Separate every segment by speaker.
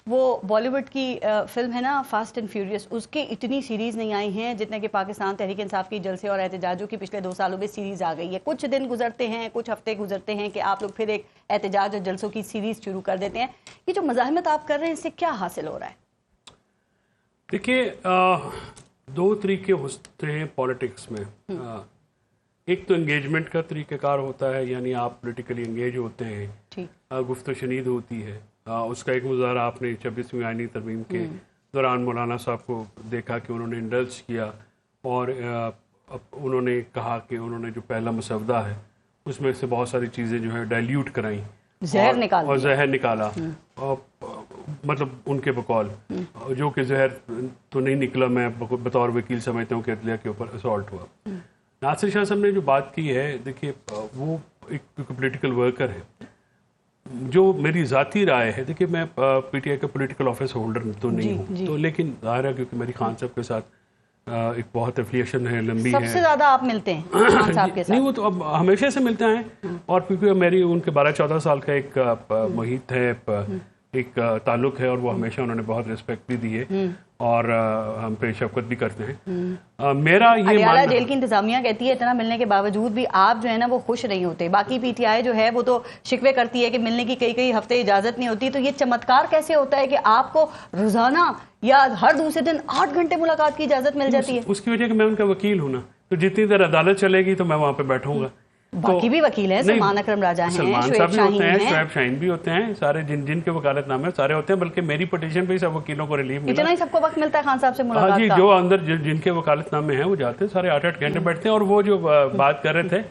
Speaker 1: وہ بالی ووڈ کی فلم ہے نا فاسٹ اینڈ فیوریس، اس کی اتنی سیریز نہیں آئی ہیں جتنے کہ پاکستان تحریک انصاف کی جلسے اور احتجاجوں کی پچھلے 2 سالوں میں سیریز آ گئی ہے. کچھ دن گزرتے ہیں، کچھ ہفتے گزرتے ہیں کہ آپ لوگ پھر ایک احتجاج اور جلسوں کی سیریز شروع کر دیتے ہیں. یہ جو مزاحمت آپ کر رہے ہیں اس سے کیا حاصل ہو رہا ہے؟
Speaker 2: دیکھیے 2 طریقے ہوتے ہیں پولیٹکس میں. ایک تو انگیجمنٹ کا طریقہ کار ہوتا ہے، یعنی آپ پولیٹیکلی انگیج ہوتے ہیں، گفت و شنید ہوتی ہے. اس کا ایک مظاہرہ آپ نے 26ویں آئینی ترمیم کے دوران مولانا صاحب کو دیکھا کہ انہوں نے انڈلج کیا اور انہوں نے کہا کہ انہوں نے جو پہلا مسودہ ہے اس میں سے بہت ساری چیزیں جو ہے ڈائلیوٹ کرائیں، زہر نکالا، مطلب ان کے بقول، جو کہ زہر تو نہیں نکلا، میں بطور وکیل سمجھتا ہوں کہ عدلیہ کے اوپر اسالٹ ہوا. ناصر شاہ صاحب نے جو بات کی ہے، دیکھیے وہ ایک پولیٹیکل ورکر ہے. جو میری ذاتی رائے ہے، دیکھیے میں پی ٹی آئی کا پولیٹیکل آفس ہولڈر تو نہیں ہوں، تو لیکن ظاہر ہے کیونکہ میری خان صاحب کے ساتھ ایک بہت افیلیشن ہے، لمبی ہے.
Speaker 1: سب سے زیادہ آپ ملتے ہیں خان صاحب کے ساتھ؟
Speaker 2: نہیں، وہ تو اب ہمیشہ سے ملتے ہیں، اور کیونکہ میری ان کے 12-14 سال کا ایک محیط ہے، ایک تعلق ہے، اور وہ ہمیشہ انہوں نے بہت ریسپیکٹ بھی دی ہے اور ہم پہ شفقت بھی کرتے ہیں. میرا یہ
Speaker 1: عدالت جیل کی انتظامیہ کہتی ہے اتنا ملنے کے باوجود بھی آپ جو ہے نا وہ خوش نہیں ہوتے. باقی پی ٹی آئی جو ہے وہ تو شکوے کرتی ہے کہ ملنے کی کئی ہفتے اجازت نہیں ہوتی. تو یہ چمتکار کیسے ہوتا ہے کہ آپ کو روزانہ یا ہر دوسرے دن 8 گھنٹے ملاقات کی اجازت مل جاتی ہے؟
Speaker 2: اس کی وجہ کہ میں ان کا وکیل ہوں نا، تو جتنی دیر عدالت چلے گی تو میں وہاں پہ بیٹھوں گا.
Speaker 1: باقی بھی وکیل ہیں، سلمان اکرم راجہ ہیں،
Speaker 2: سلمان صاحب بھی ہوتے ہیں، شعیب شاہین بھی ہوتے ہیں، سارے جن کے وکالت نامے سارے ہوتے ہیں. بلکہ میری پٹیشن پہ سب وکیلوں کو ریلیف ملا.
Speaker 1: اتنا ہی سب کو وقت ملتا ہے خان صاحب سے ملاقات
Speaker 2: کا؟
Speaker 1: جی،
Speaker 2: جو اندر جن کے وکالت نامے ہیں وہ جاتے ہیں، سارے 8-8 گھنٹے بیٹھتے ہیں. اور وہ جو بات کر رہے تھے،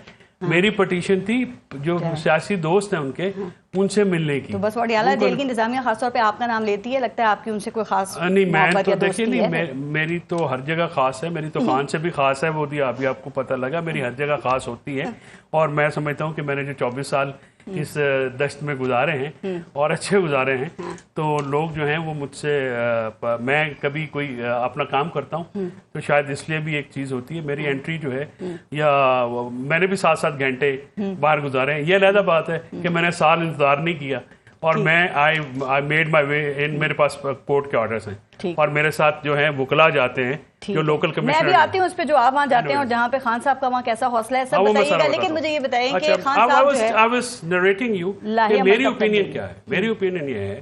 Speaker 2: میری پٹیشن تھی جو سیاسی دوست ہیں ان کے، ان سے ملنے کی.
Speaker 1: تو بس وڈیالہ جیل کی انتظامیہ خاص طور پہ آپ کا نام لیتی ہے، لگتا ہے آپ کی ان سے کوئی خاص
Speaker 2: نہیں. میں تو دیکھیے نہیں، میری تو ہر جگہ خاص ہے، میری تو خان سے بھی خاص ہے، وہ بھی ابھی آپ کو پتہ لگا. میری ہر جگہ خاص ہوتی ہے، اور میں سمجھتا ہوں کہ میں نے جو 24 سال اس دشت میں گزارے ہیں اور اچھے گزارے ہیں، تو لوگ جو ہیں وہ مجھ سے، میں کبھی کوئی اپنا کام کرتا ہوں تو شاید اس لیے بھی ایک چیز ہوتی ہے. میری انٹری جو ہے، یا میں نے بھی 7-7 گھنٹے باہر گزارے ہیں. یہ علیحدہ بات ہے کہ میں نے سال انتظار نہیں کیا، اور میں آئی میڈ مائی وے ان. میرے پاس کورٹ کے آرڈرز ہیں، اور میرے ساتھ جو ہیں وکلا جاتے ہیں جو لوکل کمشنر.
Speaker 1: میں بھی آتی ہوں اس پہ جو آپ وہاں جاتے ہیں اور جہاں پہ خان صاحب کا وہاں کیسا حوصلہ ہے سب بتائیے گا. لیکن مجھے یہ بتائیں کہ خان صاحب جو ہے،
Speaker 2: I was narrating you کہ میری اوپینین کیا ہے. میری اوپینین یہ ہے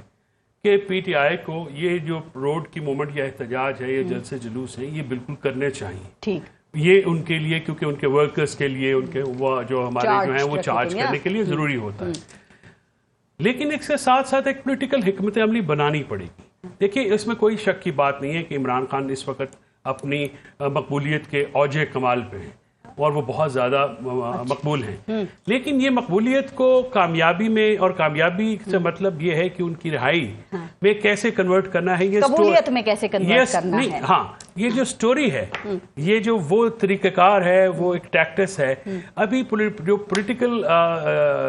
Speaker 2: کہ پی ٹی آئی کو یہ جو روڈ کی موومنٹ یا احتجاج ہے، یہ جلسے جلوس ہیں، یہ بالکل کرنے چاہیے.
Speaker 1: ٹھیک،
Speaker 2: یہ ان کے لیے، کیونکہ ان کے ورکرز کے لیے، ان کے وہ جو ہمارے جو ہیں وہ چارج کرنے کے لیے ضروری ہوتا ہے. لیکن اس کے ساتھ ساتھ ایک پولیٹیکل حکمت عملی بنانی پڑے گی. دیکھیے اس میں کوئی شک کی بات نہیں ہے کہ عمران خان اس وقت اپنی مقبولیت کے اوج کمال پہ ہیں، اور وہ بہت زیادہ مقبول ہیں. لیکن یہ مقبولیت کو کامیابی میں، اور کامیابی سے مطلب یہ ہے کہ ان کی رہائی میں کیسے کنورٹ کرنا ہے، یہ
Speaker 1: قبولیت میں کیسے کنورٹ کرنا ہے.
Speaker 2: ہاں، یہ جو سٹوری ہے، یہ جو وہ طریقہ کار ہے، وہ ایک ٹیکٹس ہے. ابھی جو پولیٹیکل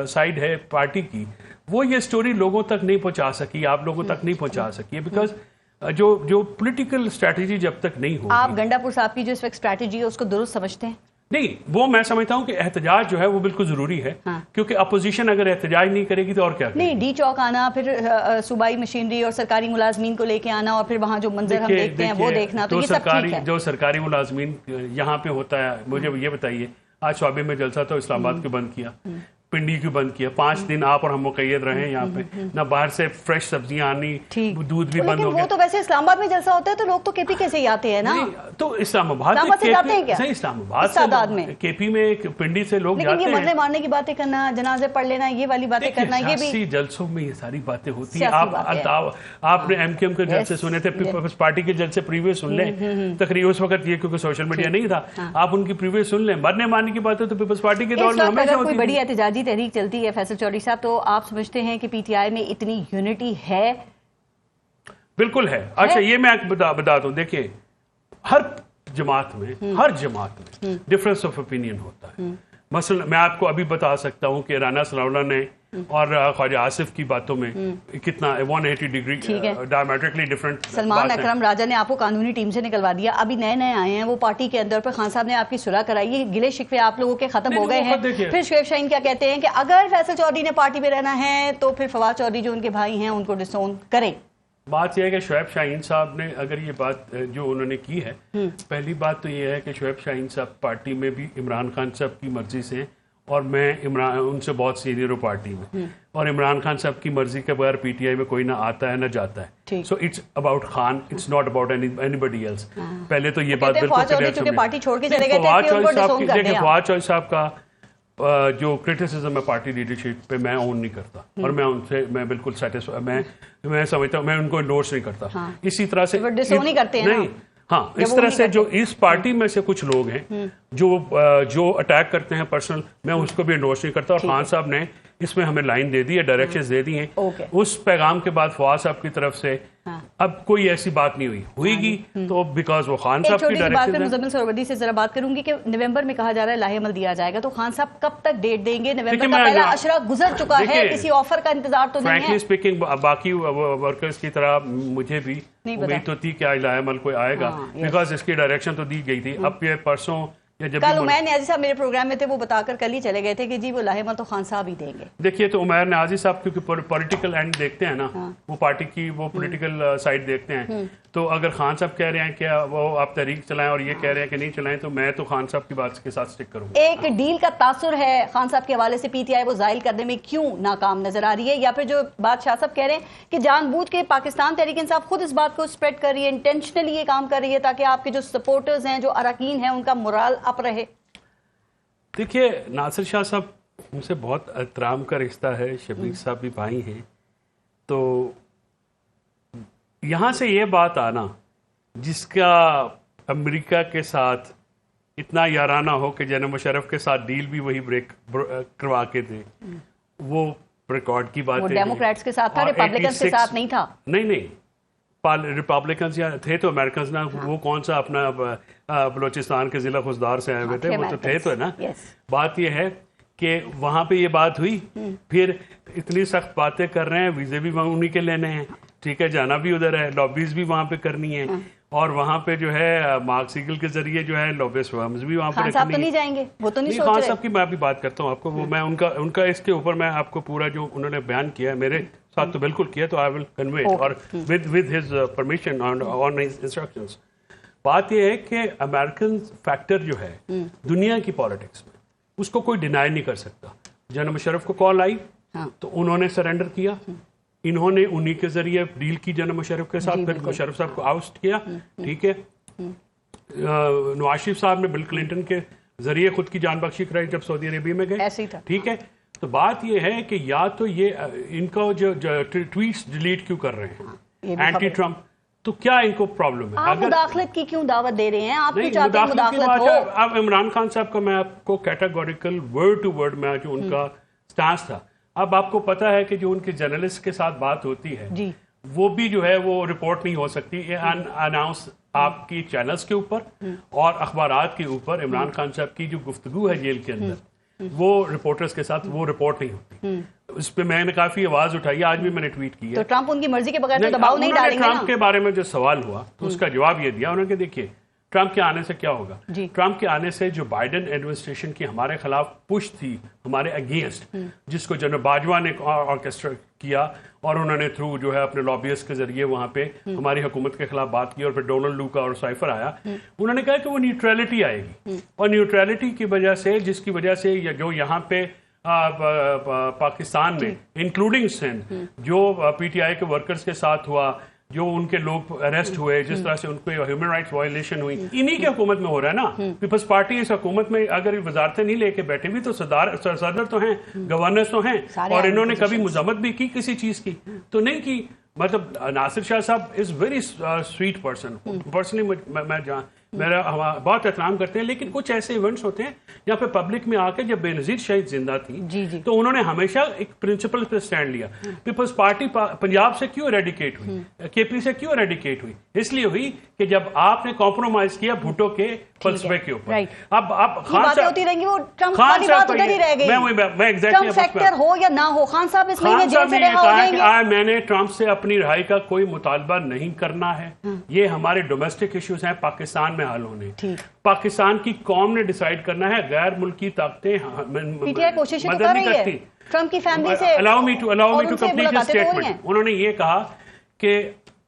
Speaker 2: سائیڈ ہے پارٹی کی، وہ یہ سٹوری لوگوں تک نہیں پہنچا سکی، آپ لوگوں تک نہیں پہنچا سکی ہے، بیکاز جو پولیٹیکل اسٹریٹجی جب تک نہیں ہوگی. آپ
Speaker 1: گنڈا پور صاحب کی جو اس وقت اسٹریٹجی ہے اس کو درست سمجھتے ہیں؟
Speaker 2: نہیں، وہ میں سمجھتا ہوں کہ احتجاج جو ہے وہ بالکل ضروری ہے، کیونکہ اپوزیشن اگر احتجاج نہیں کرے گی تو اور کیا کرے گی.
Speaker 1: نہیں، ڈی چوک آنا، پھر صوبائی مشینری اور سرکاری ملازمین کو لے کے آنا، اور پھر وہاں جو منظر ہم دیکھتے ہیں وہ دیکھنا، تو یہ سب ٹھیک ہے.
Speaker 2: جو سرکاری ملازمین یہاں پہ ہوتا ہے، مجھے یہ بتائیے، آج شعبے میں جلسہ تھا، اسلام آباد کو بند کیا، پنڈی کی بند کیا. 5 دن آپ اور ہم مقید رہے ہیں یہاں پہ، نہ باہر سے فریش سبزیاں آنی، دودھ بھی بند ہو گیا.
Speaker 1: وہ تو ویسے اسلام آباد میں جلسہ ہوتا ہے تو لوگ تو کے پی کے سے ہی آتے ہیں نا.
Speaker 2: تو اسلام آباد
Speaker 1: سے جاتے ہیں کیا؟
Speaker 2: صحیح، اسلام آباد سے، کے پی میں، پنڈی سے لوگ جاتے ہیں.
Speaker 1: لیکن یہ مرنے مارنے کی باتیں کرنا، جنازے پڑھ لینا، یہ والی باتیں کرنا، یہ بھی
Speaker 2: سیاسی جلسوں میں یہ ساری باتیں ہوتی ہیں. آپ نے ایم کیو ایم کے جلسے سنے تھے، پیپلز پارٹی کے جلسے پریویس سن لیں. تقریباً اس وقت یہ کیونکہ سوشل میڈیا نہیں تھا، آپ ان کی پریویس سن لیں. مرنے مارنے کی باتیں تو پیپلز پارٹی کے دور میں ہمیشہ ہوتی.
Speaker 1: کوئی بڑی احتجاجی تحریک چلتی ہے فیصل چودھری صاحب، تو آپ سمجھتے ہیں کہ پی ٹی آئی میں اتنی یونٹی ہے؟
Speaker 2: بالکل ہے. اچھا، یہ میں بتا دوں، دیکھیں ہر جماعت میں ڈفرنس آف اوپینین ہوتا ہے. مثلا میں آپ کو ابھی بتا سکتا ہوں کہ رانا ثناء اللہ نے اور خواجہ آصف کی باتوں میں کتنا 180 ڈگری ڈائمیٹرکلی ڈفرنٹ.
Speaker 1: سلمان اکرم راجہ نے آپ کو قانونی ٹیم سے نکلوا دیا، ابھی نئے آئے ہیں وہ پارٹی کے اندر، پر خان صاحب نے آپ کی صلح کرائی ہے، گلے شکوے آپ لوگوں کے ختم ہو گئے ہیں. پھر شعیب شاہین کیا کہتے ہیں کہ اگر فیصل چودھری نے پارٹی میں رہنا ہے تو پھر فواد چودھری جو ان کے بھائی ہیں ان کو ڈسون کریں.
Speaker 2: بات یہ ہے کہ شعیب شاہین صاحب نے اگر یہ بات جو انہوں نے کی ہے، پہلی بات تو یہ ہے کہ شعیب شاہین صاحب پارٹی میں بھی عمران خان صاحب کی مرضی سے ہیں، اور میں ان سے بہت سینئر ہوں پارٹی میں، اور عمران خان صاحب کی مرضی کے بغیر پی ٹی آئی میں کوئی نہ آتا ہے نہ جاتا ہے. So it's about Khan, it's not about anybody else. پہلے تو یہ بات بالکل کلیئر سمجھیں. فواد چودھری صاحب کا جو کرٹیسزم ہے پارٹی لیڈرشپ پہ میں اون نہیں کرتا، اور میں ان سے میں بالکل سیٹسفائی، میں سمجھتا ہوں میں ان کو انڈورس نہیں کرتا. اسی طرح سے نہیں، ہاں اس طرح سے جو اس پارٹی میں سے کچھ لوگ ہیں جو اٹیک کرتے ہیں پرسنل، میں اس کو بھی انڈورس نہیں کرتا. اور خان صاحب نے اس میں ہمیں لائن دے دی ہے، ڈائریکشنز دے دی ہیں. اس پیغام کے بعد فواد صاحب کی طرف سے اب کوئی ایسی بات نہیں ہوئے گی تو بیکاز وہ خان صاحب کی ڈائریکشن ہے.
Speaker 1: مزمل سہروردی سے ذرا بات کروں گی کہ نومبر میں کہا جا رہا ہے لاہے عمل دیا جائے گا، تو خان صاحب کب تک ڈیٹ دیں گے؟ نومبر کا پہلا اشرہ گزر چکا ہے، کسی آفر کا انتظار تو نہیں ہے.
Speaker 2: فرینکلی اسپیکنگ باقی ورکرز کی طرح مجھے بھی امید تو تھی کہ آج لاہے عمل کوئی آئے گا، بیکاز اس کی ڈائریکشن تو دی گئی تھی. اب یہ پرسوں
Speaker 1: کل عمیر نیازی صاحب میرے پروگرام میں تھے، وہ بتا کر کل ہی چلے گئے تھے کہ جی وہ لاہے عمل تو خان صاحب ہی دیں گے.
Speaker 2: دیکھیے تو عمیر نیازی صاحب کیونکہ پولیٹیکل اینڈ دیکھتے ہیں نا، وہ پارٹی کی وہ پولیٹیکل سائڈ دیکھتے ہیں، تو اگر خان صاحب کہہ رہے ہیں کہ وہ آپ تحریک چلائیں اور یہ کہہ رہے ہیں کہ نہیں چلائیں، تو میں تو خان صاحب کی بات کے ساتھ سٹک کروں گا.
Speaker 1: ایک ڈیل کا تاثر ہے خان صاحب کے حوالے سے پی ٹی آئی وہ زائل کرنے میں کیوں ناکام نظر آ رہی ہے، یا پھر جو بات شاہ صاحب کہہ رہے ہیں کہ جان بوجھ کے پاکستان تحریک انصاف خود اس بات کو اسپریڈ کر رہی ہے، انٹینشنلی یہ کام کر رہی ہے تاکہ آپ کے جو سپورٹرز ہیں، جو اراکین ہیں، ان کا مورال اپ رہے؟
Speaker 2: دیکھیے ناصر شاہ صاحب ان سے بہت احترام کا رشتہ ہے، شبیر صاحب بھی بھائی ہیں، تو یہاں سے یہ بات آنا جس کا امریکہ کے ساتھ اتنا یارانہ ہو کہ جناب مشرف کے ساتھ ڈیل بھی وہی بریک کروا کے تھے، وہ ریکارڈ کی بات ہے.
Speaker 1: ڈیموکریٹس کے ساتھ تھا، ریپبلکنز کے ساتھ نہیں تھا.
Speaker 2: نہیں ریپبلکنز یا تھے تو امریکنز نا، وہ کون سا اپنا بلوچستان کے ضلع خزدار سے آئے ہوئے تھے، وہ تو تھے تو ہے نا. بات یہ ہے کہ وہاں پہ یہ بات ہوئی، پھر اتنی سخت باتیں کر رہے ہیں، ویزے بھی انہی کے لینے ہیں، ٹھیک ہے، جانا بھی ادھر ہے، لابیز بھی وہاں پہ کرنی ہے، اور وہاں پہ جو ہے مارک سیگل کے ذریعے جو ہے لابیز فرمز بھی وہاں پہ رکھنی ہے.
Speaker 1: خان صاحب تو نہیں جائیں گے، وہ تو نہیں سوچ رہے.
Speaker 2: خان صاحب کی میں بھی بات کرتا ہوں آپ کو، وہ میں ان کا اس کے اوپر میں آپ کو پورا جو انہوں نے بیان کیا ہے میرے ساتھ تو بالکل کیا، تو آئی ول کنوے اور with his permission on his instructions. بات یہ ہے کہ امریکن فیکٹر جو ہے دنیا کی پالیٹکس میں اس کو کوئی ڈینائی نہیں کر سکتا. جناب مشرف کو کال آئی تو انہوں نے سرنڈر کیا، انہوں نے انہی کے ذریعے ڈیل کی جناب مشرف کے ساتھ، پھر مشرف صاحب کو آؤسٹ کیا، ٹھیک ہے. نواز شریف صاحب نے بل کلنٹن کے ذریعے خود کی جان بخشی کرائی جب سعودی عربیہ میں گئے، ٹھیک ہے. تو بات یہ ہے کہ یا تو یہ ان کا جو ٹویٹس ڈیلیٹ کیوں کر رہے ہیں اینٹی ٹرمپ، تو کیا ان کو پرابلم ہے؟
Speaker 1: آپ مداخلت کی کیوں دعوت دے رہے ہیں؟ آپ کیوں چاہتے ہیں مداخلت ہو؟
Speaker 2: اب عمران خان صاحب کا میں آپ کو کیٹاگوریکل ورڈ ٹو ورڈ میں جو ان کا سٹانس تھا، اب آپ کو پتا ہے کہ جو ان کے جرنلسٹ کے ساتھ بات ہوتی ہے وہ بھی جو ہے وہ رپورٹ نہیں ہو سکتی اناؤنس آپ کی چینلز کے اوپر اور اخبارات کے اوپر. عمران خان صاحب کی جو گفتگو ہے جیل کے اندر وہ رپورٹرز کے ساتھ وہ رپورٹ نہیں ہوتی. اس پہ میں نے کافی آواز اٹھائی، آج بھی میں نے ٹویٹ کی ہے.
Speaker 1: تو ٹرمپ ان کی مرضی کے بغیر تو دباؤ نہیں ڈالیں گے نا.
Speaker 2: ٹرمپ کے بارے میں جو سوال ہوا تو اس کا جواب یہ دیا انہوں نے کہ دیکھیے ٹرمپ کے آنے سے کیا ہوگا. ٹرمپ کے آنے سے جو بائیڈن ایڈمنسٹریشن کی ہمارے خلاف پش تھی، ہمارے اگینسٹ، جس کو جنرل باجوہ نے آرکیسٹر کیا اور انہوں نے تھرو جو ہے اپنے لابیس کے ذریعے وہاں پہ ہماری حکومت کے خلاف بات کی، اور پھر ڈونلڈ لوکا اور سائفر آیا، انہوں نے کہا کہ وہ نیوٹرلٹی آئے گی، اور نیوٹرلٹی کی وجہ سے جس کی وجہ سے جو یہاں پہ پاکستان میں انکلوڈنگ سندھ جو پی ٹی آئی کے ورکرز کے ساتھ ہوا، جو ان کے لوگ اریسٹ ہوئے، جس طرح سے ان کو ہیومن رائٹس وائلیشن ہوئی، انہی کی حکومت میں ہو رہا ہے نا. پیپلز پارٹی اس حکومت میں اگر وزارتیں نہیں لے کے بیٹھے بھی تو صدر تو ہیں، گورنر تو ہیں، اور انہوں نے کبھی مذمت بھی کی کسی چیز کی تو نہیں کی. مطلب ناصر شاہ صاحب is very sweet person, personally میں میرا بہت احترام کرتے ہیں، لیکن کچھ ایسے ایونٹس ہوتے ہیں جہاں پہ پبلک میں آ کے جب بے نظیر شہید زندہ تھی تو انہوں نے ہمیشہ ایک پرنسپل پہ اسٹینڈ لیا. پیپلز پارٹی پنجاب سے کیوں ایریڈیکیٹ ہوئی، کے پی سے کیوں ایریڈیکیٹ ہوئی؟ اس لیے ہوئی کہ جب آپ نے کمپرومائز کیا بھٹو کے فلسفے کے اوپر. اب خان صاحب ہوتی رہیں گی، وہ ٹرمپ والی بات ادھر ہی رہ گئی، میں ایگزیکٹلی فیکٹر ہو یا نہ ہو، خان صاحب اس مہینے جیل سے رہا ہو جائیں گے. میں نے ٹرمپ سے اپنی رہائی کا کوئی مطالبہ نہیں کرنا ہے، یہ ہمارے ڈومیسٹک ایشوز ہیں، پاکستان میں حل ہونے، پاکستان کی قوم نے ڈیسائیڈ کرنا ہے. غیر ملکی طاقتیں
Speaker 1: پی ٹی آئی کوششیں تو کر رہی ہے ٹرمپ کی فیملی سے.
Speaker 2: allow me to complete this statement. انہوں نے یہ کہا کہ